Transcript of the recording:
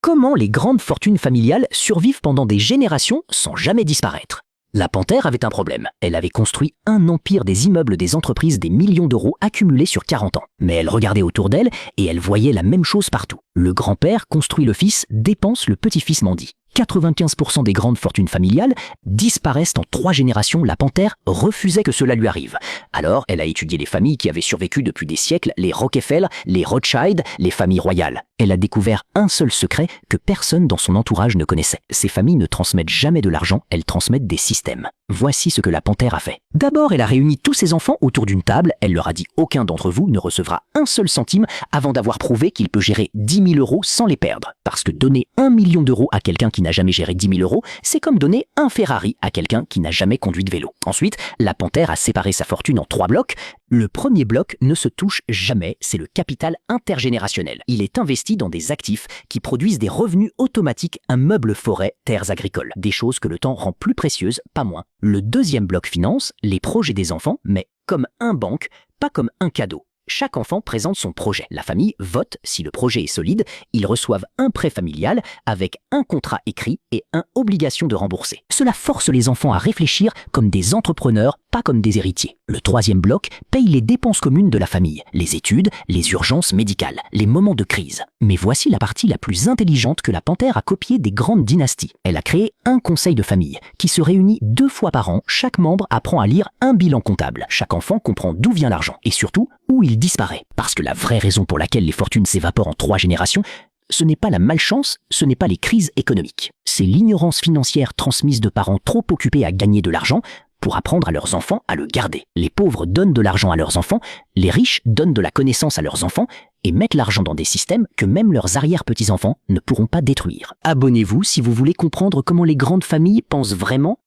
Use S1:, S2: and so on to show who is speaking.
S1: Comment les grandes fortunes familiales survivent pendant des générations sans jamais disparaître? La panthère avait un problème. Elle avait construit un empire des immeubles des entreprises des millions d'euros accumulés sur 40 ans. Mais elle regardait autour d'elle et elle voyait la même chose partout. Le grand-père construit le fils, dépense, le petit-fils mendie. 95% des grandes fortunes familiales disparaissent en 3 générations. La panthère refusait que cela lui arrive. Alors, elle a étudié les familles qui avaient survécu depuis des siècles, les Rockefeller, les Rothschild, les familles royales. Elle a découvert un seul secret que personne dans son entourage ne connaissait. Ces familles ne transmettent jamais de l'argent, elles transmettent des systèmes. Voici ce que la panthère a fait. D'abord, elle a réuni tous ses enfants autour d'une table. Elle leur a dit « Aucun d'entre vous ne recevra un seul centime avant d'avoir prouvé qu'il peut gérer 10 000 euros sans les perdre. » Parce que donner 1 million d'euros à quelqu'un qui n'a jamais géré 10 000 euros, c'est comme donner un Ferrari à quelqu'un qui n'a jamais conduit de vélo. Ensuite, la panthère a séparé sa fortune en 3 blocs. Le premier bloc ne se touche jamais, c'est le capital intergénérationnel. Il est investi dans des actifs qui produisent des revenus automatiques, un meuble forêt, terres agricoles. Des choses que le temps rend plus précieuses, pas moins. Le deuxième bloc finance les projets des enfants, mais comme un banque, pas comme un cadeau. Chaque enfant présente son projet. La famille vote si le projet est solide. Ils reçoivent un prêt familial avec un contrat écrit et une obligation de rembourser. Cela force les enfants à réfléchir comme des entrepreneurs, pas comme des héritiers. Le troisième bloc paye les dépenses communes de la famille, les études, les urgences médicales, les moments de crise. Mais voici la partie la plus intelligente que la panthère a copiée des grandes dynasties. Elle a créé un conseil de famille qui se réunit 2 fois par an. Chaque membre apprend à lire un bilan comptable. Chaque enfant comprend d'où vient l'argent et surtout où il disparaît. Parce que la vraie raison pour laquelle les fortunes s'évaporent en 3 générations, ce n'est pas la malchance, ce n'est pas les crises économiques. C'est l'ignorance financière transmise de parents trop occupés à gagner de l'argent pour apprendre à leurs enfants à le garder. Les pauvres donnent de l'argent à leurs enfants, les riches donnent de la connaissance à leurs enfants et mettent l'argent dans des systèmes que même leurs arrière-petits-enfants ne pourront pas détruire. Abonnez-vous si vous voulez comprendre comment les grandes familles pensent vraiment